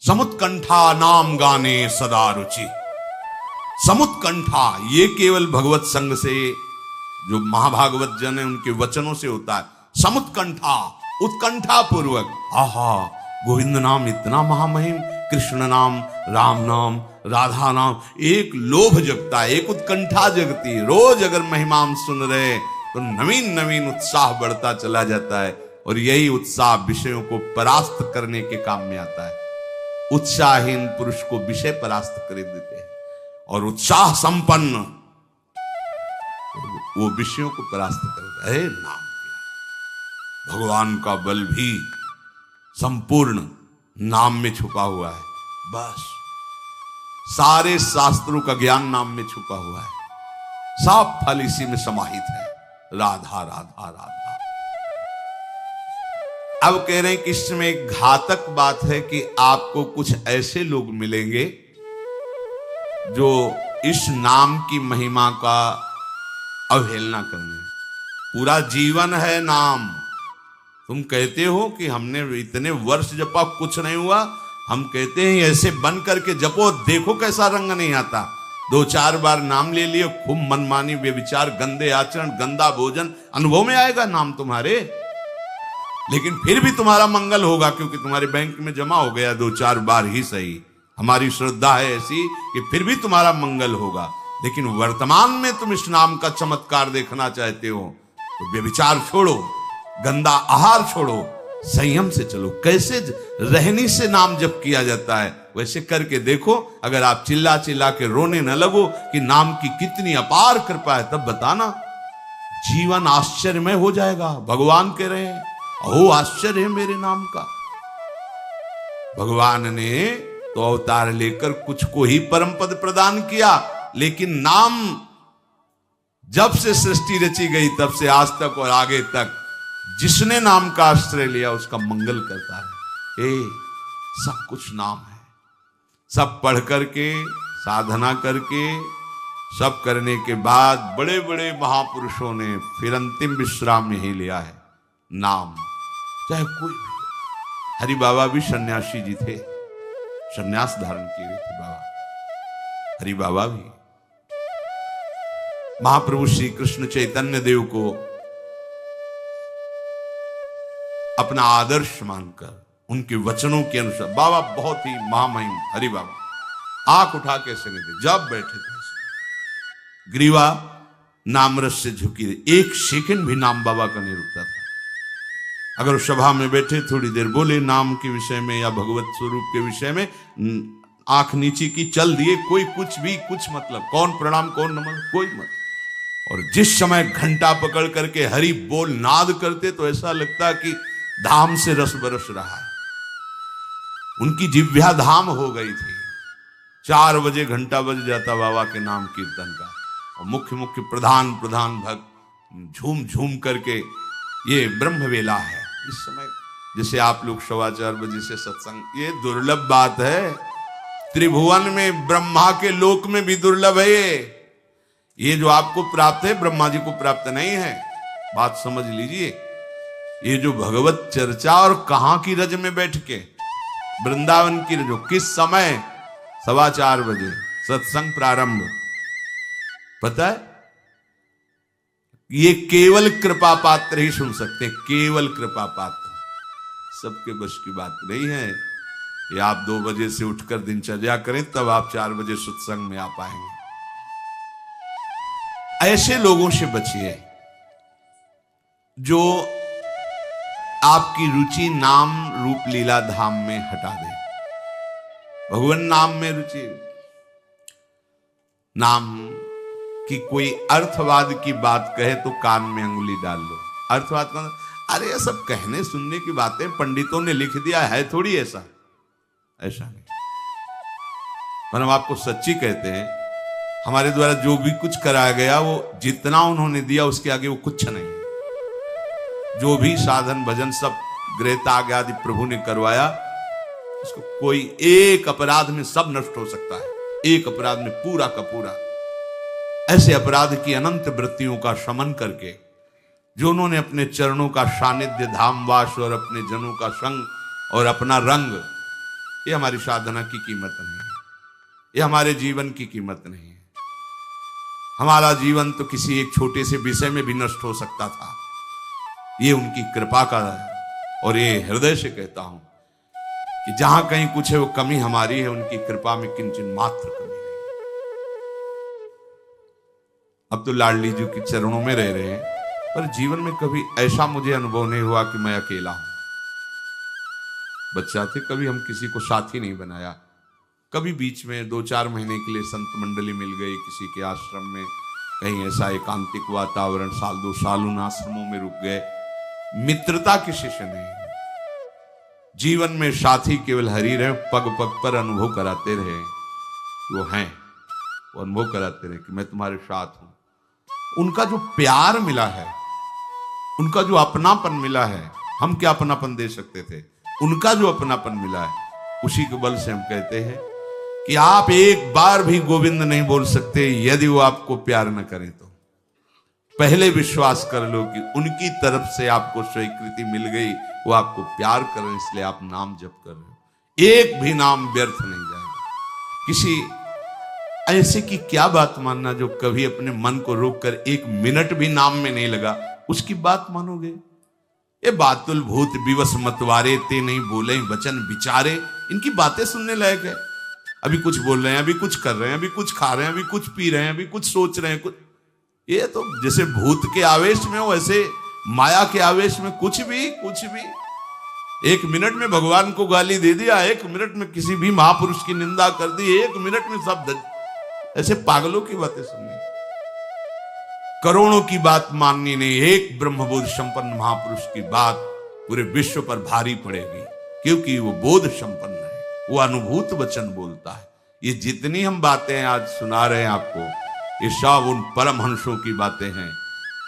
समुत्कंठा नाम गाने सदा रुचि। समुत्कंठा ये केवल भगवत संग से, जो महाभागवत जन है उनके वचनों से होता है। समुत्कंठा, उत्कंठा पूर्वक, आहा गोविंद नाम इतना महामहिम, कृष्ण नाम, राम नाम, राधा नाम, एक लोभ जगता है, एक उत्कंठा जगती है। रोज अगर महिमाम सुन रहे तो नवीन नवीन उत्साह बढ़ता चला जाता है, और यही उत्साह विषयों को परास्त करने के काम में आता है। उत्साहहीन पुरुष को विषय परास्त कर देते हैं, और उत्साह संपन्न वो विषयों को परास्त कर रहे। नाम किया, भगवान का बल भी संपूर्ण नाम में छुपा हुआ है। बस सारे शास्त्रों का ज्ञान नाम में छुपा हुआ है, सब फल इसी में समाहित है। राधा राधा राधा। अब कह रहे हैं कि इसमें एक घातक बात है कि आपको कुछ ऐसे लोग मिलेंगे जो इस नाम की महिमा का अवहेलना करने। पूरा जीवन है नाम। तुम कहते हो कि हमने इतने वर्ष जपा, कुछ नहीं हुआ। हम कहते हैं ऐसे बन करके जपो, देखो कैसा रंग नहीं आता। 2-4 बार नाम ले लिए, खूब मनमानी व्यभिचार, गंदे आचरण, गंदा भोजन अनुभव में आएगा नाम तुम्हारे, लेकिन फिर भी तुम्हारा मंगल होगा, क्योंकि तुम्हारे बैंक में जमा हो गया 2-4 बार ही सही। हमारी श्रद्धा है ऐसी कि फिर भी तुम्हारा मंगल होगा। लेकिन वर्तमान में तुम इस नाम का चमत्कार देखना चाहते हो तो व्यभिचार छोड़ो, गंदा आहार छोड़ो, संयम से चलो। कैसे रहनी से नाम जप किया जाता है वैसे करके देखो। अगर आप चिल्ला चिल्ला के रोने न लगो कि नाम की कितनी अपार कृपा है, तब बताना, जीवन आश्चर्यमय हो जाएगा। भगवान कह रहे हैं, अहो आश्चर्य है मेरे नाम का। भगवान ने तो अवतार लेकर कुछ को ही परम पद प्रदान किया, लेकिन नाम जब से सृष्टि रची गई तब से आज तक और आगे तक जिसने नाम का आश्रय लिया उसका मंगल करता है। सब कुछ नाम है। सब पढ़ करके, साधना करके, सब करने के बाद बड़े बड़े महापुरुषों ने फिर अंतिम विश्राम यही लिया है, नाम। चाहे कोई भी। हरि बाबा भी सन्यासी जी थे, सन्यास धारण किए हुए थे बाबा। हरि बाबा भी महाप्रभु श्री कृष्ण चैतन्य देव को अपना आदर्श मानकर उनके वचनों के अनुसार, बाबा बहुत ही महामहिम हरि बाबा आंख उठा के ऐसे नहीं थे, जब बैठे थे ग्रीवा नामरस से झुकी रही, एक सेकंड भी नाम बाबा का नहीं रुकता था। अगर सभा में बैठे थोड़ी देर बोले नाम के विषय में या भगवत स्वरूप के विषय में, आंख नीची की, चल दिए, कोई कुछ भी कुछ मतलब, कौन प्रणाम कौन नमन, कोई मत। और जिस समय घंटा पकड़ करके हरि बोल नाद करते तो ऐसा लगता कि धाम से रस बरस रहा है। उनकी जिह्वा धाम हो गई थी। 4 बजे घंटा बज जाता बाबा के नाम कीर्तन का, और मुख्य मुख्य प्रधान भक्त झूम झूम करके, ये ब्रह्म वेला है इस समय। जैसे आप लोग 4:15 बजे से सत्संग, ये दुर्लभ बात है। त्रिभुवन में ब्रह्मा के लोक में भी दुर्लभ है ये जो आपको प्राप्त है, ब्रह्मा जी को प्राप्त नहीं है। बात समझ लीजिए। ये जो भगवत चर्चा, और कहां की रज में बैठ के, वृंदावन की रज, किस समय 4:15 बजे सत्संग प्रारंभ, पता है? ये केवल कृपा पात्र ही सुन सकते हैं, केवल कृपा पात्र। सबके बस की बात नहीं है। ये आप 2 बजे से उठकर दिनचर्या करें तब आप 4 बजे सत्संग में आ पाएंगे। ऐसे लोगों से बचिए जो आपकी रुचि नाम रूप लीला धाम में हटा दे। भगवान नाम में रुचि, नाम की कोई अर्थवाद की बात कहे तो कान में अंगुली डाल लो। अर्थवाद का, अरे ये सब कहने सुनने की बातें पंडितों ने लिख दिया है, थोड़ी ऐसा नहीं। पर हम आपको सच्ची कहते हैं, हमारे द्वारा जो भी कुछ कराया गया वो जितना उन्होंने दिया उसके आगे वो कुछ नहीं। जो भी साधन भजन सब गृहत्याग आदि प्रभु ने करवाया, उसको कोई एक अपराध में सब नष्ट हो सकता है, एक अपराध में पूरा का पूरा। ऐसे अपराध की अनंत वृत्तियों का शमन करके जो उन्होंने अपने चरणों का सानिध्य, धामवास और अपने जनों का संग और अपना रंग ये हमारी साधना की कीमत नहीं है, ये हमारे जीवन की कीमत नहीं है। हमारा जीवन तो किसी एक छोटे से विषय में भी नष्ट हो सकता था, ये उनकी कृपा का है। और ये हृदय से कहता हूं कि जहां कहीं कुछ है वो कमी हमारी है, उनकी कृपा में किंचन मात्र कमी नहीं। अब तो लाडली जी के चरणों में रह रहे हैं, पर जीवन में कभी ऐसा मुझे अनुभव नहीं हुआ कि मैं अकेला हूं। बच्चा थे, कभी हम किसी को साथी नहीं बनाया। कभी बीच में 2-4 महीने के लिए संत मंडली मिल गई किसी के आश्रम में, कहीं ऐसा एकांतिक वातावरण, 1-2 साल उन आश्रमों में रुक गए। मित्रता किसी से नहीं। जीवन में साथी केवल हरि रहे, पग पग पर अनुभव कराते रहे, वो हैं, वो अनुभव कराते रहे कि मैं तुम्हारे साथ हूं। उनका जो प्यार मिला है, उनका जो अपनापन मिला है, हम क्या अपनापन दे सकते थे, उनका जो अपनापन मिला है, उसी के बल से हम कहते हैं कि आप एक बार भी गोविंद नहीं बोल सकते यदि वो आपको प्यार न करें तो। पहले विश्वास कर लो कि उनकी तरफ से आपको स्वीकृति मिल गई, वो आपको प्यार कर रहे हैं, इसलिए आप नाम जप कर रहे हो। एक भी नाम व्यर्थ नहीं जाएगा। किसी ऐसे की क्या बात मानना जो कभी अपने मन को रोककर 1 मिनट भी नाम में नहीं लगा, उसकी बात मानोगे? ये बातुल भूत विवश मतवारे ते नहीं बोले वचन विचारे, इनकी बातें सुनने लायक है। अभी कुछ बोल रहे हैं, अभी कुछ कर रहे हैं, अभी कुछ खा रहे हैं, अभी कुछ पी रहे हैं, अभी कुछ सोच रहे हैं, कुछ। ये तो जैसे भूत के आवेश में हो, ऐसे माया के आवेश में कुछ भी 1 मिनट में भगवान को गाली दे दिया, 1 मिनट में किसी भी महापुरुष की निंदा कर दी, 1 मिनट में सब ऐसे पागलों की बातें सुननी, करोड़ों की बात माननी नहीं, एक ब्रह्मबोध संपन्न महापुरुष की बात पूरे विश्व पर भारी पड़ेगी, क्योंकि वो बोध संपन्न है, वो अनुभूत वचन बोलता है। ये जितनी हम बातें आज सुना रहे हैं आपको, ये सब उन परम हंसों की बातें हैं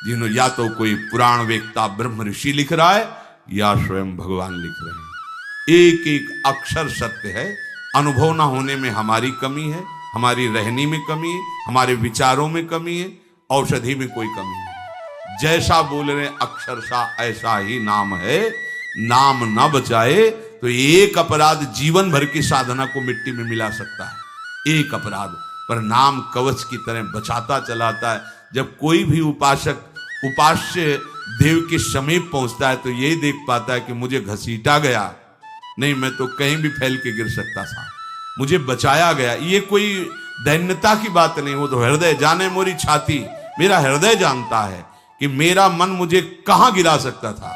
जिन्होंने या तो कोई पुराण वेत्ता ब्रह्म ऋषि लिख रहा है या स्वयं भगवान लिख रहे हैं। एक एक अक्षर सत्य है। अनुभव ना होने में हमारी कमी है, हमारी रहनी में कमी है, हमारे विचारों में कमी है, औषधि में कोई कमी नहीं। जैसा बोल रहे अक्षरशा ऐसा ही नाम है। नाम ना बचाए तो एक अपराध जीवन भर की साधना को मिट्टी में मिला सकता है, एक अपराध, पर नाम कवच की तरह बचाता चलाता है। जब कोई भी उपासक उपास्य देव के समीप पहुंचता है तो यही देख पाता है कि मुझे घसीटा गया नहीं, मैं तो कहीं भी फैल के गिर सकता था, मुझे बचाया गया। ये कोई दैन्यता की बात नहीं, वो तो हृदय जाने मोरी छाती, मेरा हृदय जानता है कि मेरा मन मुझे कहां गिरा सकता था,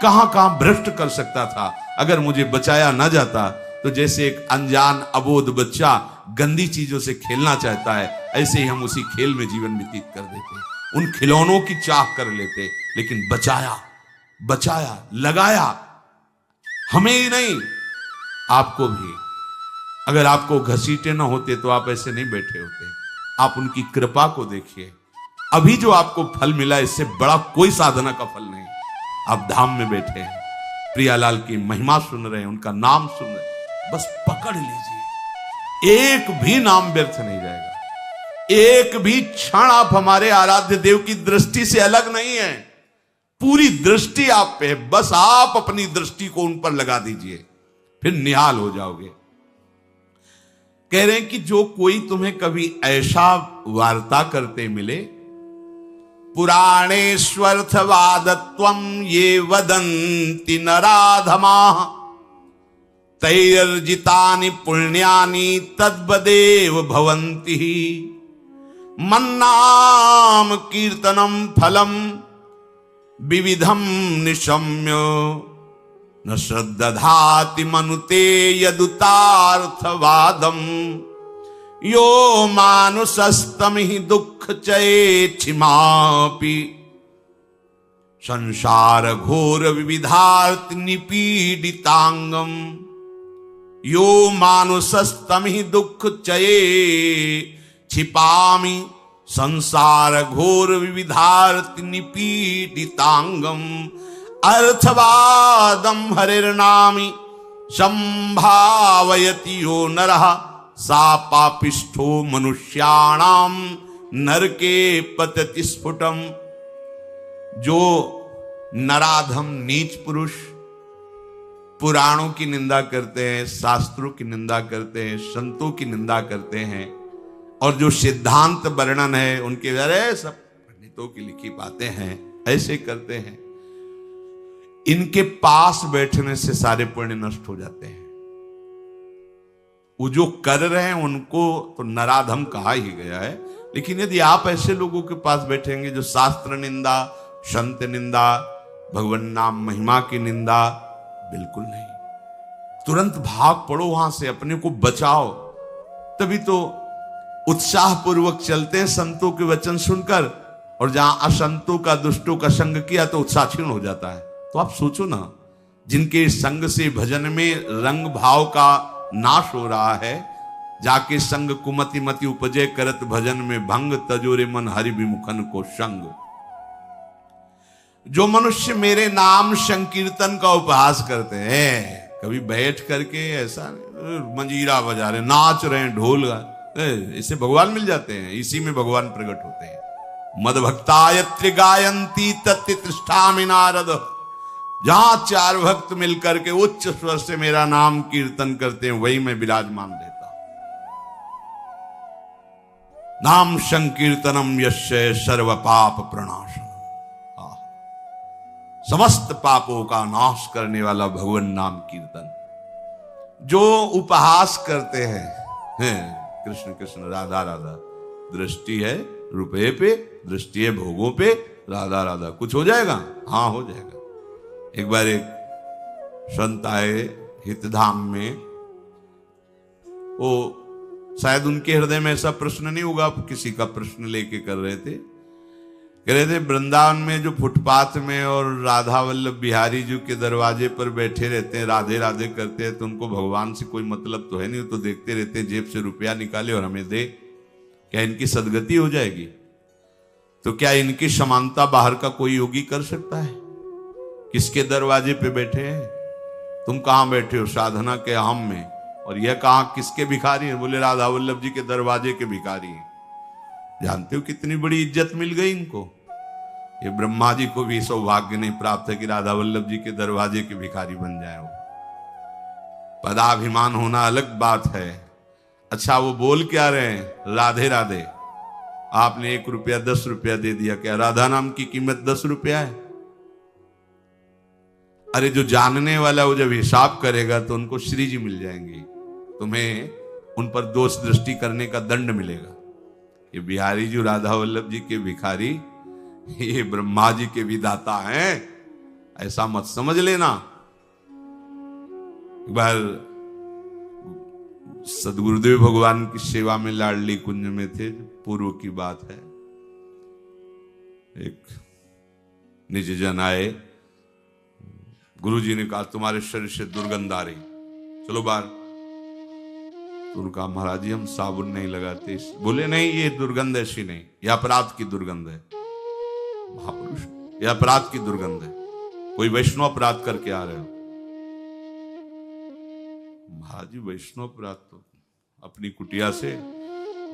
कहां कहां भ्रष्ट कर सकता था। अगर मुझे बचाया ना जाता तो जैसे एक अनजान अबोध बच्चा गंदी चीजों से खेलना चाहता है, ऐसे ही हम उसी खेल में जीवन व्यतीत कर देते, उन खिलौनों की चाह कर लेते। लेकिन बचाया, लगाया, हमें ही नहीं आपको भी। अगर आपको घसीटे ना होते तो आप ऐसे नहीं बैठे होते। आप उनकी कृपा को देखिए। अभी जो आपको फल मिला, इससे बड़ा कोई साधना का फल नहीं। आप धाम में बैठे हैं, प्रियालाल की महिमा सुन रहे हैं, उनका नाम सुन रहे हैं, बस पकड़ लीजिए, एक भी नाम व्यर्थ नहीं जाएगा। एक भी क्षण आप हमारे आराध्य देव की दृष्टि से अलग नहीं है, पूरी दृष्टि आप पे है। बस आप अपनी दृष्टि को उन पर लगा दीजिए, फिर निहाल हो जाओगे। कह रहे हैं कि जो कोई तुम्हें कभी ऐसा वार्ता करते मिले, पुराणेष्वर्थवादत्वं ये वदन्ति नराधमाः तैर्जितानि पुण्यानि तद्वदेव भवन्ति। मन्नाम कीर्तनं फलं विविधं निशम्य न श्रद्दधाति मनुते यदुतार्थवादम्। यो मानुषस्तमिहि दुःख चेच्छिमापि संसार घोर विविधार्थ निपीडितांगम। यो मानुषस्तमिहि दुःख चये छिपामि संसार घोर विविधार्थ निपीडितांगम। अर्थवादम हरिर्नामि संभावयति यो नरः सा पापिष्ठो मनुष्याणाम नरके पतति स्फुटम। जो नराधम नीच पुरुष पुराणों की निंदा करते हैं, शास्त्रों की निंदा करते हैं, संतों की निंदा करते हैं, और जो सिद्धांत वर्णन है उनके अरे सब पंडितों की लिखी बातें हैं, ऐसे करते हैं। इनके पास बैठने से सारे पुण्य नष्ट हो जाते हैं। वो जो कर रहे हैं उनको तो नराधम कहा ही गया है, लेकिन यदि आप ऐसे लोगों के पास बैठेंगे जो शास्त्र निंदा, संत निंदा, भगवान नाम महिमा की निंदा, बिल्कुल नहीं। तुरंत भाग पड़ो वहां से, अपने को बचाओ। तभी तो उत्साह पूर्वक चलते हैं संतों के वचन सुनकर, और जहां असंतों का, दुष्टों का संग किया तो उत्साह क्षीण हो जाता है। तो आप सोचो ना, जिनके संग से भजन में रंग भाव का नाश हो रहा है, जाके संग कुमति मति उपजे करत भजन में भंग, तजोरे मन हरि विमुखन को संग। जो मनुष्य मेरे नाम संकीर्तन का उपहास करते हैं, कभी बैठ करके ऐसा मंजीरा बजा रहे, नाच रहे हैं, ढोल इससे भगवान मिल जाते हैं, इसी में भगवान प्रकट होते हैं। मद भक्तायत्र गायंती तत्ति तृष्ठामि नारद। जहां चार भक्त मिलकर के उच्च स्वर से मेरा नाम कीर्तन करते हैं, वही मैं विराजमान रहता हूं। नाम संकीर्तनम यस्य सर्व पाप प्रणाशनम। समस्त पापों का नाश करने वाला भगवान नाम कीर्तन। जो उपहास करते हैं कृष्ण कृष्ण राधा राधा, दृष्टि है रुपए पे, दृष्टि है भोगों पे, राधा राधा, कुछ हो जाएगा? हाँ हो जाएगा। एक बार एक संत आए हितधाम में, वो शायद उनके हृदय में ऐसा प्रश्न नहीं होगा, किसी का प्रश्न लेके कर रहे थे। कह रहे थे वृंदावन में जो फुटपाथ में और राधा वल्लभ बिहारी जी के दरवाजे पर बैठे रहते हैं, राधे राधे करते हैं, तो उनको भगवान से कोई मतलब तो है नहीं, तो देखते रहते हैं जेब से रुपया निकाले और हमें दे, क्या इनकी सदगति हो जाएगी? तो क्या इनकी समानता बाहर का कोई योगी कर सकता है? किसके दरवाजे पे बैठे हैं? तुम कहां बैठे हो? साधना के हम में। और यह कहां किसके भिखारी हैं? बोले राधा वल्लभ जी के दरवाजे के भिखारी हैं। जानते हो कितनी बड़ी इज्जत मिल गई इनको? ये ब्रह्मा जी को भी सौभाग्य नहीं प्राप्त है कि राधा वल्लभ जी के दरवाजे के भिखारी बन जाए। वो पदाभिमान होना अलग बात है। अच्छा वो बोल क्या रहे हैं? राधे राधे। आपने 1 रुपया 10 रुपया दे दिया, क्या राधा नाम की कीमत 10 रुपया है? अरे जो जानने वाला वो जब हिसाब करेगा तो उनको श्री जी मिल जाएंगी, तुम्हें उन पर दोष दृष्टि करने का दंड मिलेगा। ये बिहारी जी राधा वल्लभ जी के भिखारी, ये ब्रह्मा जी के विधाता हैं, ऐसा मत समझ लेना। एक बार सदगुरुदेव भगवान की सेवा में लाडली कुंज में थे, पूर्व की बात है। एक निज जन आए, गुरुजी ने कहा तुम्हारे शरीर से दुर्गंध आ रही, चलो बाहर। तो उनका महाराज जी हम साबुन नहीं लगाते। बोले नहीं ये दुर्गंध ऐसी नहीं, ये अपराध की दुर्गंध है। महापुरुष, ये अपराध की दुर्गंध है, कोई वैष्णव अपराध करके आ रहे हो। महाराज जी वैष्णव अपराध तो अपनी कुटिया से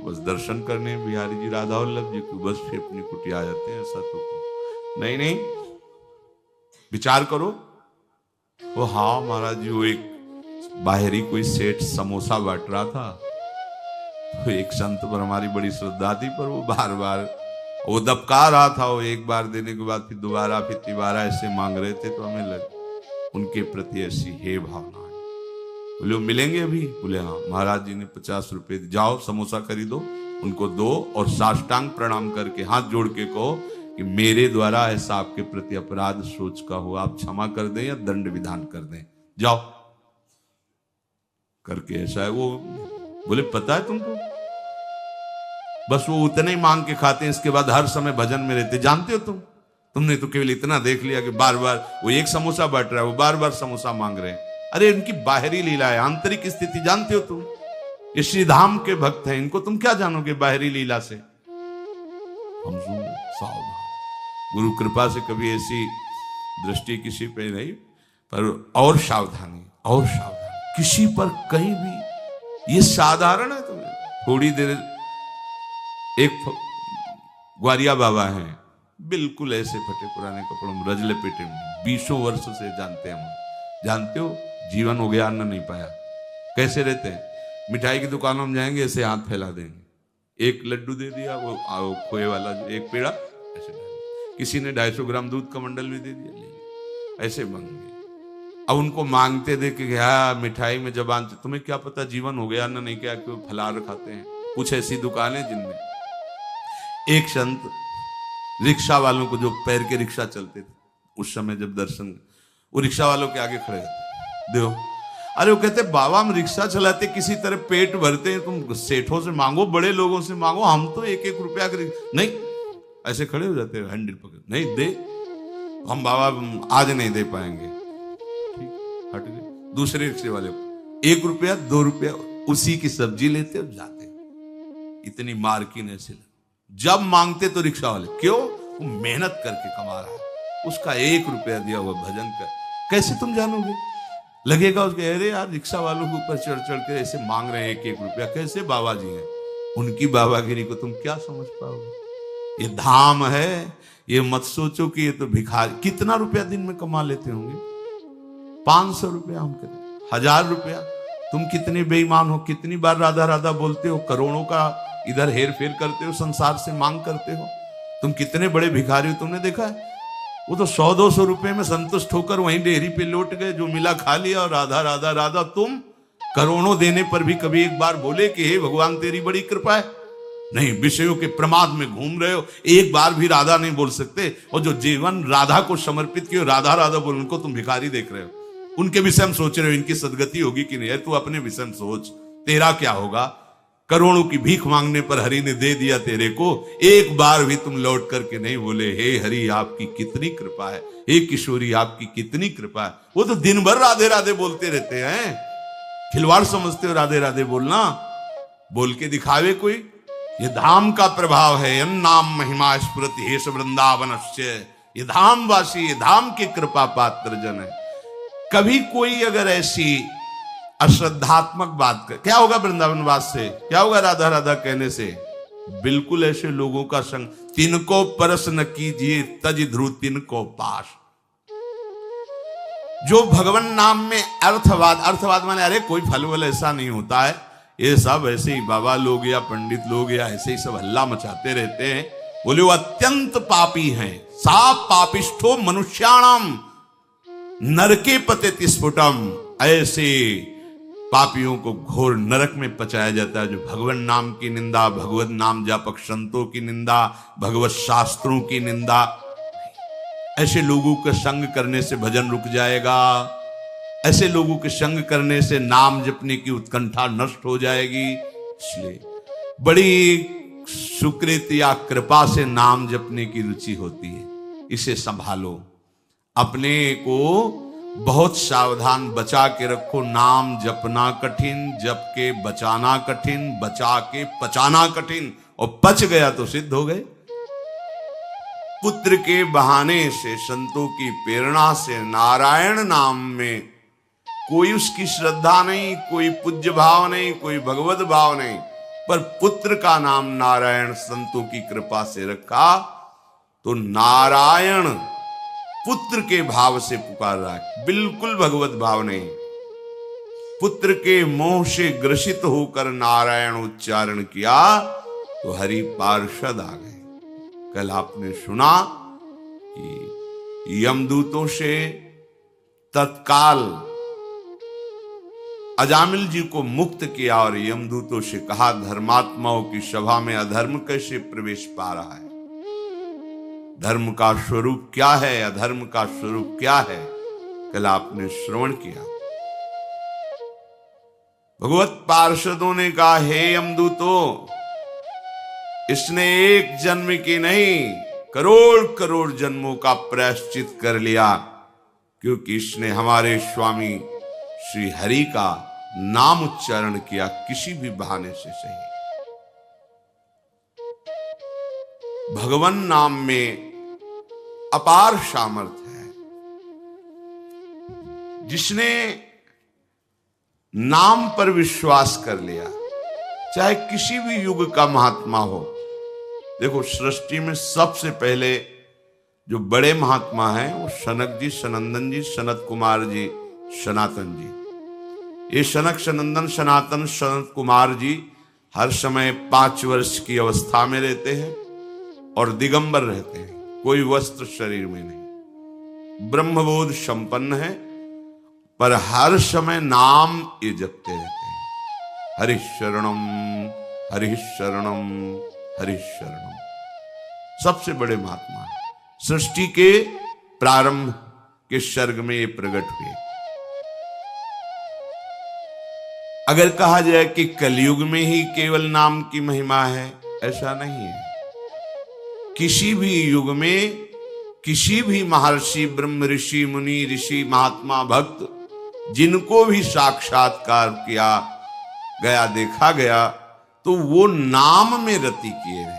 बस दर्शन करने बिहारी जी राधा वल्लभ जी को बस फिर अपनी कुटिया आ जाते हैं, ऐसा तो नहीं। नहीं विचार करो। वो हाँ महाराज जी, वो एक बाहरी कोई सेठ समोसा बांट रहा था, तो एक संत पर हमारी बड़ी श्रद्धा थी, पर वो बार बार वो दबका रहा था। वो एक बार देने के बाद फिर दोबारा फिर तिबारा ऐसे मांग रहे थे, तो हमें लग उनके प्रति ऐसी हे भावना है। बोले वो मिलेंगे अभी? बोले हाँ। महाराज जी ने 50 रुपए, जाओ समोसा खरीदो, उनको दो और साष्टांग प्रणाम करके हाथ जोड़ के कहो कि मेरे द्वारा ऐसा आपके प्रति अपराध सोच का हुआ, आप क्षमा कर दें या दंड विधान कर दें, जाओ करके ऐसा है। वो बोले पता है तुमको, बस वो उतने ही मांग के खाते हैं, इसके बाद हर समय भजन में रहते। जानते हो तुमने तो केवल इतना देख लिया कि बार बार वो एक समोसा बांट रहा है, वो बार बार समोसा मांग रहे हैं। अरे इनकी बाहरी लीला है, आंतरिक स्थिति जानते हो तुम? ये श्री धाम के भक्त हैं, इनको तुम क्या जानोगे बाहरी लीला से? हम सावधान, गुरु कृपा से कभी ऐसी दृष्टि किसी पे नहीं, पर और सावधानी, और सावधानी किसी पर कहीं भी। ये साधारण है। तुम्हें थोड़ी देर, एक ग्वारिया बाबा हैं, बिल्कुल ऐसे फटे पुराने कपड़ों में, रजले पेटे में, 20 वर्ष से जानते हैं हम। जानते हो जीवन हो गया, अन्न नहीं पाया। कैसे रहते हैं? मिठाई की दुकानों में जाएंगे, ऐसे हाथ फैला देंगे, एक लड्डू दे दिया, वो खोए वाला एक पेड़ा ऐसे डाल, किसी ने 250 ग्राम दूध का मंडल भी दे दिया, ले लिया, ऐसे मांगे। अब उनको मांगते देखे क्या मिठाई में जबान, तुम्हें क्या पता जीवन हो गया, अन्न नहीं क्या, क्यों फलाहार खाते हैं। कुछ ऐसी दुकानें जिनमें एक संत रिक्शा वालों को, जो पैर के रिक्शा चलते थे उस समय, जब दर्शन, वो रिक्शा वालों के आगे खड़े रहते, देखो, अरे वो कहते बाबा हम रिक्शा चलाते, किसी तरह पेट भरते हैं, तुम सेठों से मांगो, बड़े लोगों से मांगो, हम तो 1-1 रुपया नहीं, ऐसे खड़े हो जाते हैं, हैंडल पकड़, नहीं दे, हम बाबा आज नहीं दे पाएंगे, ठीक, हट गए। दूसरे रिक्शे वाले को 1 रुपया 2 रुपया, उसी की सब्जी लेते और जाते। इतनी मार्किन ऐसे, जब मांगते तो रिक्शा वाले, क्यों? वो मेहनत करके कमा रहा है, उसका 1 रुपया दिया हुआ भजन कर, कैसे तुम जानोगे? लगेगा उसके, अरे यार रिक्शा वालों के ऊपर चढ़ चढ़ के ऐसे मांग रहे हैं 1-1 रुपया, कैसे बाबा जी हैं? उनकी बाबागिरी को तुम क्या समझ पाओगे? ये धाम है, ये मत सोचो कि ये तो भिखारी। कितना रुपया दिन में कमा लेते होंगे? 500 रुपया, हम कहते 1000 रुपया। तुम कितने बेईमान हो, कितनी बार राधा राधा बोलते हो, करोड़ों का इधर हेर फेर करते हो, संसार से मांग करते हो, तुम कितने बड़े भिखारी हो, तुमने देखा है? वो तो 100-200 रुपए में संतुष्ट होकर वहीं डेयरी पे लौट गए, जो मिला खा लिया, और राधा राधा राधा। तुम करोड़ों देने पर भी कभी एक बार बोले कि हे भगवान तेरी बड़ी कृपा है? नहीं, विषयों के प्रमाद में घूम रहे हो, एक बार भी राधा नहीं बोल सकते। और जो जीवन राधा को समर्पित किए, राधा राधा बोल, उनको तुम भिखारी देख रहे हो, उनके विषय में सोच रहे हो इनकी सदगति होगी कि नहीं। तू अपने विषय में सोच, तेरा क्या होगा? करोड़ों की भीख मांगने पर हरि ने दे दिया तेरे को, एक बार भी तुम लौट करके नहीं बोले हे हरि आपकी कितनी कृपा है, हे किशोरी आपकी कितनी कृपा है। वो तो दिन भर राधे राधे बोलते रहते हैं, खिलवाड़ समझते हो राधे राधे बोलना, बोल के दिखावे कोई। ये धाम का प्रभाव है, नाम महिमा स्फुरति हेश वृंदावनस्य। ये धाम वासी, ये धाम की कृपा पात्र जन है। कभी कोई अगर ऐसी अश्रद्धात्मक बात कर, क्या होगा वृंदावन वास से, क्या होगा राधा राधा कहने से? बिल्कुल ऐसे लोगों का संग, तिनको परस न कीजिए तज ध्रुव तिनको पास। जो भगवान नाम में अर्थवाद माने अरे कोई फल वल ऐसा नहीं होता है, ये सब ऐसे ही बाबा लोग या पंडित लोग या ऐसे ही सब हल्ला मचाते रहते हैं। बोले वो अत्यंत पापी हैं, सा पापिष्ठो मनुष्याणाम नरके पतित स्फुटम। ऐसे पापियों को घोर नरक में पचाया जाता है जो भगवान नाम की निंदा, भगवत नाम जापक संतों की निंदा, भगवत शास्त्रों की निंदा। ऐसे लोगों के संग करने से भजन रुक जाएगा, ऐसे लोगों के संग करने से नाम जपने की उत्कंठा नष्ट हो जाएगी। इसलिए बड़ी सुकृत या कृपा से नाम जपने की रुचि होती है, इसे संभालो, अपने को बहुत सावधान बचा के रखो। नाम जपना कठिन, जप के बचाना कठिन, बचा के पचाना कठिन, और पच गया तो सिद्ध हो गए। पुत्र के बहाने से, संतों की प्रेरणा से नारायण नाम में कोई उसकी श्रद्धा नहीं, कोई पूज्य भाव नहीं, कोई भगवत भाव नहीं, पर पुत्र का नाम नारायण संतों की कृपा से रखा तो नारायण पुत्र के भाव से पुकार रहा है, बिल्कुल भगवत भाव नहीं। पुत्र के मोह से ग्रसित होकर नारायण उच्चारण किया तो हरि पार्षद आ गए। कल आपने सुना कि यमदूतों से तत्काल अजामिल जी को मुक्त किया और यमदूतों से कहा धर्मात्माओं की सभा में अधर्म कैसे प्रवेश पा रहा है, धर्म का स्वरूप क्या है, अधर्म का स्वरूप क्या है। कल आपने श्रवण किया। भगवत पार्षदों ने कहा हे यमदूतों, इसने एक जन्म की नहीं करोड़ करोड़ जन्मों का प्रायश्चित कर लिया, क्योंकि इसने हमारे स्वामी श्री हरि का नाम उच्चारण किया, किसी भी बहाने से सही। भगवान नाम में अपार सामर्थ्य है। जिसने नाम पर विश्वास कर लिया, चाहे किसी भी युग का महात्मा हो। देखो सृष्टि में सबसे पहले जो बड़े महात्मा हैं वो सनक जी, सनंदन जी, सनत कुमार जी, सनातन जी। ये सनक सनंदन सनातन सनत कुमार जी हर समय 5 वर्ष की अवस्था में रहते हैं और दिगंबर रहते हैं, कोई वस्त्र शरीर में नहीं, ब्रह्मबोध संपन्न है, पर हर समय नाम ये जपते रहते हैं, हरि शरणम हरि शरणम हरि शरणम। सबसे बड़े महात्मा सृष्टि के प्रारंभ के सर्ग में ये प्रकट हुए। अगर कहा जाए कि कलयुग में ही केवल नाम की महिमा है, ऐसा नहीं है। किसी भी युग में किसी भी महर्षि ब्रह्म ऋषि मुनि ऋषि महात्मा भक्त जिनको भी साक्षात्कार किया गया देखा गया तो वो नाम में रति किए हैं।